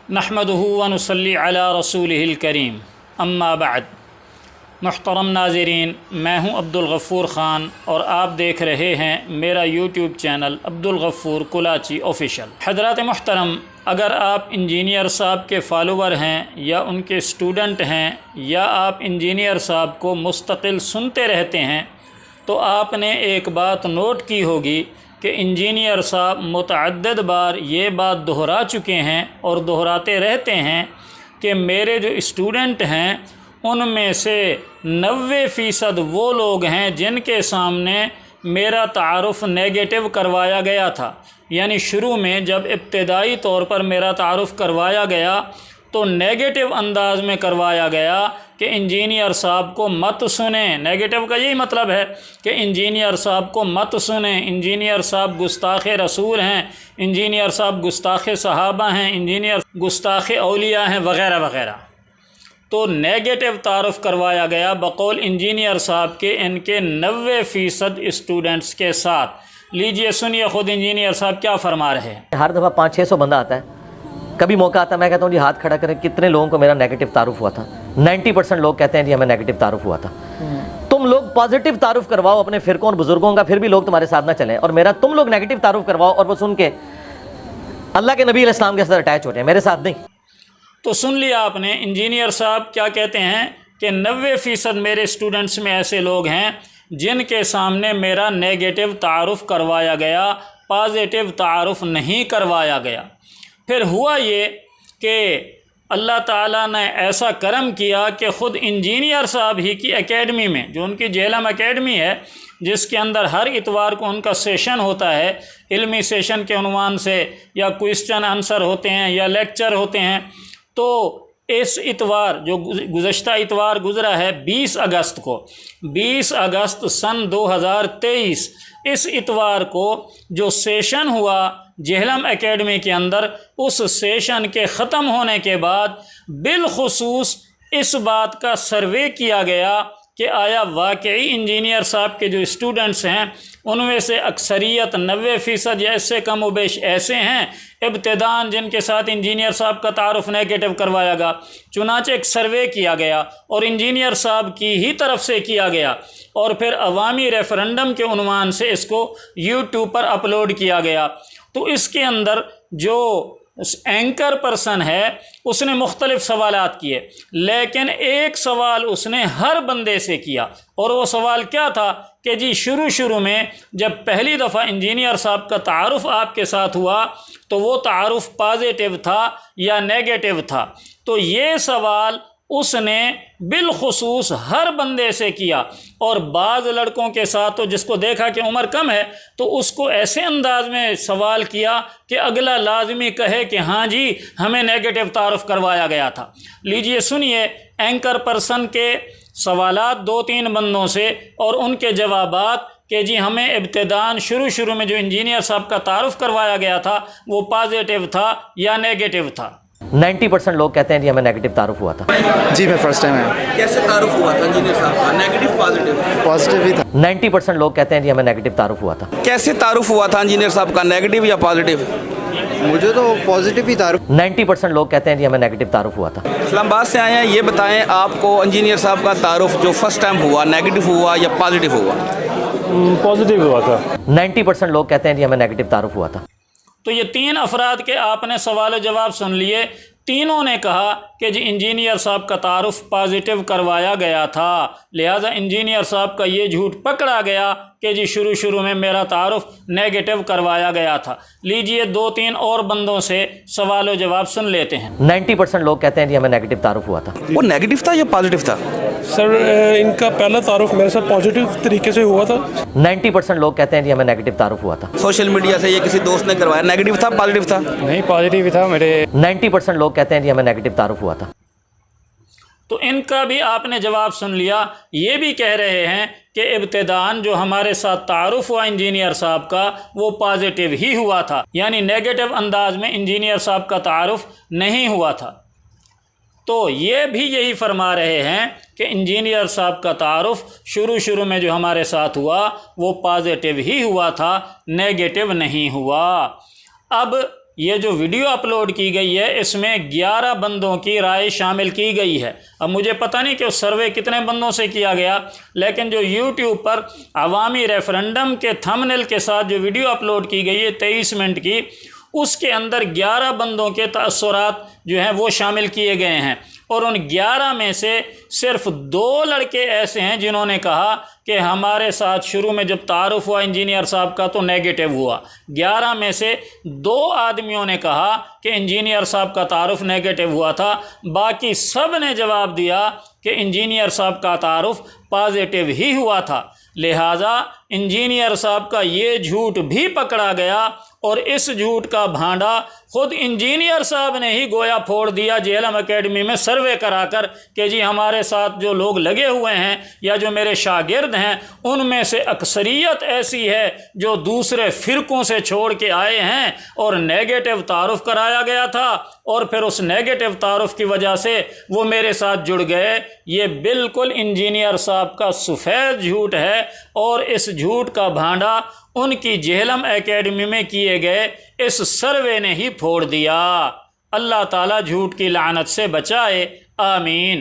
नहमदुहु व नुसल्ली अला रसूलिहिल करीम अम्मा बाद। मुहतरम नाज़रीन, मैं हूं अब्दुल गफ़ूर ख़ान और आप देख रहे हैं मेरा YouTube channel Abdul Ghafoor Kulachi official. हज़रात मुहतरम, अगर आप इंजीनियर साहब के फ़ॉलोवर हैं या उनके स्टूडेंट हैं या आप इंजीनियर साहब को मुस्तकिल सुनते रहते हैं तो आपने एक बात नोट की होगी कि इंजीनियर साहब मुतअद्दिद बार ये बात दोहरा चुके हैं और दोहराते रहते हैं कि मेरे जो स्टूडेंट हैं उनमें से 90% वो लोग हैं जिनके सामने मेरा तारुफ़ नेगेटिव करवाया गया था। यानी शुरू में जब इब्तिदाई तौर पर मेरा तारुफ़ करवाया गया तो नेगेटिव अंदाज़ में करवाया गया कि इंजीनियर साहब को मत सुने। नेगेटिव का यही मतलब है कि इंजीनियर साहब को मत सुने, इंजीनियर साहब गुस्ताख़ रसूल हैं, इंजीनियर साहब गुस्ताख़ सहाबा हैं, इंजीनियर गुस्ताख़ औलिया हैं, वग़ैरह वग़ैरह। तो नेगेटिव तारुफ़ करवाया गया बकौल इंजीनियर साहब के इनके 90% स्टूडेंट्स के साथ। लीजिए सुनिए ख़ुद इंजीनियर साहब क्या फरमा रहे हैं। हर दफ़ा 500-600 बंदा आता है, कभी मौका आता है मैं कहता हूँ जी हाथ खड़ा करें कितने लोगों को मेरा नेगेटिव तारुफ़ हुआ था। 90% लोग कहते हैं जी हमें नेगेटिव तारुफ़ हुआ था। तुम लोग पॉजिटिव तारुफ़ करवाओ अपने फ़िरक़ों और बुज़ुर्गों का, फिर भी लोग तुम्हारे साथ ना चलें, और मेरा तुम लोग नेगेटिव तारुफ़ करवाओ और वो सुन के अल्लाह के नबी अलैहिस्सलाम के साथ अटैच हो जाए, मेरे साथ नहीं। तो सुन लिया आपने, इंजीनियर साहब क्या कहते हैं कि 90% मेरे स्टूडेंट्स में ऐसे लोग हैं जिनके सामने मेरा नेगेटिव तारुफ़ करवाया गया, पॉजिटिव तारुफ़ नहीं करवाया गया। फिर हुआ ये कि अल्लाह ताला ने ऐसा करम किया कि ख़ुद इंजीनियर साहब ही की एकेडमी में, जो उनकी जेलम एकेडमी है जिसके अंदर हर इतवार को उनका सेशन होता है, इल्मी सेशन के उन्वान से, या क्वेश्चन आंसर होते हैं या लेक्चर होते हैं, तो इस इतवार जो गुज़श्ता इतवार गुज़रा है 20 अगस्त को, 20 अगस्त सन 2023, इस इतवार को जो सेशन हुआ जेहलम एकेडमी के अंदर, उस सेशन के ख़त्म होने के बाद बिलखुसूस इस बात का सर्वे किया गया कि आया वाकई इंजीनियर साहब के जो स्टूडेंट्स हैं उनमें से अक्सरियत 90% या इससे कम व बेश ऐसे हैं इब्तिदान जिनके साथ इंजीनियर साहब का तारुफ़ नेगेटिव करवाया गया। चुनांचे एक सर्वे किया गया और इंजीनियर साहब की ही तरफ से किया गया और फिर अवामी रेफरेंडम के उन्वान से इसको यूट्यूब पर अपलोड किया गया। तो इसके अंदर जो एंकर पर्सन है उसने मुख्तलिफ़ सवालात किए, लेकिन एक सवाल उसने हर बंदे से किया, और वो सवाल क्या था कि जी शुरू में जब पहली दफ़ा इंजीनियर साहब का तारुफ़ आपके साथ हुआ तो वो तारुफ़ पॉजिटिव था या नेगेटिव था। तो ये सवाल उसने बिलखुसूस हर बंदे से किया, और बाज़ लड़कों के साथ तो जिसको देखा कि उम्र कम है तो उसको ऐसे अंदाज में सवाल किया कि अगला लाजमी कहे कि हाँ जी हमें नेगेटिव तारुफ़ करवाया गया था। लीजिए सुनिए एंकर पर्सन के सवालात 2-3 बंदों से और उनके जवाबात कि जी हमें इब्तिदान शुरू में जो इंजीनियर साहब का तारुफ़ करवाया गया था वो पॉजिटिव था या नेगेटिव था। 90% लोग कहते हैं जी हमें नेगेटिव तारुफ़ हुआ था। जी मैं फर्स्ट टाइम आया। कैसे तारुफ़ हुआ था इंजीनियर साहब का? Negative positive? पॉजिटिव ही था। 90% लोग कहते हैं जी हमें नेगेटिव तारुफ़ हुआ था। कैसे तारुफ़ हुआ था इंजीनियर साहब का, नेगेटिव या पॉजिटिव? मुझे तो पॉजिटिव ही तारुफ़। 90% लोग कहते हैं जी हमें नेगेटिव तारुफ़ हुआ था। इस्लामाबाद से आए हैं, ये बताएं आपको इंजीनियर साहब का तारुफ़ जो फर्स्ट टाइम हुआ नेगेटिव हुआ या पॉजिटिव हुआ? पॉजिटिव हुआ था। 90% लोग कहते हैं जी हमें नेगेटिव तारुफ़ हुआ था। तो ये 3 अफराद के आपने सवाल जवाब सुन लिए। तीनों ने कहा कि जी इंजीनियर साहब का तारुफ़ पॉजिटिव करवाया गया था, लिहाजा इंजीनियर साहब का ये झूठ पकड़ा गया कि जी शुरू में मेरा तारुफ़ नेगेटिव करवाया गया था। लीजिए 2-3 और बंदों से सवाल जवाब सुन लेते हैं। 90% लोग कहते हैं जी हमें नेगेटिव तारुफ़ हुआ था। वो नेगेटिव था या पॉजिटिव था? सर इनका पहला तारुफ़ मेरे साथ पॉजिटिव तरीके से हुआ था। 90% लोग कहते हैं जी हमें नेगेटिव तारुफ़ हुआ था। सोशल मीडिया से ये किसी दोस्त ने करवाया, नेगेटिव था पॉजिटिव था? नहीं पॉजिटिव ही था मेरे। 90% लोग कहते हैं जी हमें नेगेटिव तारुफ़ हुआ था। तो इनका भी आपने जवाब सुन लिया। ये भी कह रहे हैं कि इब्तिदान जो हमारे साथ तारुफ़ हुआ इंजीनियर साहब का वो पॉजिटिव ही हुआ था, यानी नेगेटिव अंदाज में इंजीनियर साहब का तारुफ़ नहीं हुआ था। तो ये भी यही फरमा रहे हैं कि इंजीनियर साहब का तारुफ़ शुरू में जो हमारे साथ हुआ वो पॉजिटिव ही हुआ था, नेगेटिव नहीं हुआ। अब یہ جو ویڈیو اپلوڈ کی گئی ہے اس میں 11 بندوں کی رائے شامل کی گئی ہے۔ اب مجھے پتہ نہیں کہ سروے کتنے بندوں سے کیا گیا، لیکن جو یوٹیوب پر عوامی ریفرنڈم کے تھمبنیل کے ساتھ جو ویڈیو اپلوڈ کی گئی ہے 23 منٹ کی، اس کے اندر 11 بندوں کے تاثرات جو ہیں وہ شامل کیے گئے ہیں، اور ان 11 میں سے صرف 2 لڑکے ایسے ہیں جنہوں نے کہا کہ ہمارے ساتھ شروع میں جب تعارف ہوا انجینئر صاحب کا تو نیگیٹو ہوا۔ 11 میں سے 2 آدمیوں نے کہا کہ انجینئر صاحب کا تعارف نیگیٹو ہوا تھا، باقی سب نے جواب دیا کہ انجینئر صاحب کا تعارف پازیٹیو ہی ہوا تھا۔ لہٰذا انجینئر صاحب کا یہ جھوٹ بھی پکڑا گیا، اور اس جھوٹ کا بھانڈا خود انجینئر صاحب نے ہی گویا پھوڑ دیا جہلم اکیڈمی میں سروے کرا کر کہ جی ہمارے ساتھ جو لوگ لگے ہوئے ہیں یا جو میرے شاگرد ہیں ان میں سے اکثریت ایسی ہے جو دوسرے فرقوں سے چھوڑ کے آئے ہیں، اور نیگیٹو تعارف کرایا گیا تھا، اور پھر اس نیگیٹو تعارف کی وجہ سے وہ میرے ساتھ جڑ گئے۔ یہ بالکل انجینئر صاحب کا سفید جھوٹ ہے، اور اس جھوٹ کا بھانڈا ان کی جہلم اکیڈمی میں کیے گئے اس سروے نے ہی پھوڑ دیا۔ اللہ تعالیٰ جھوٹ کی لعنت سے بچائے، آمین۔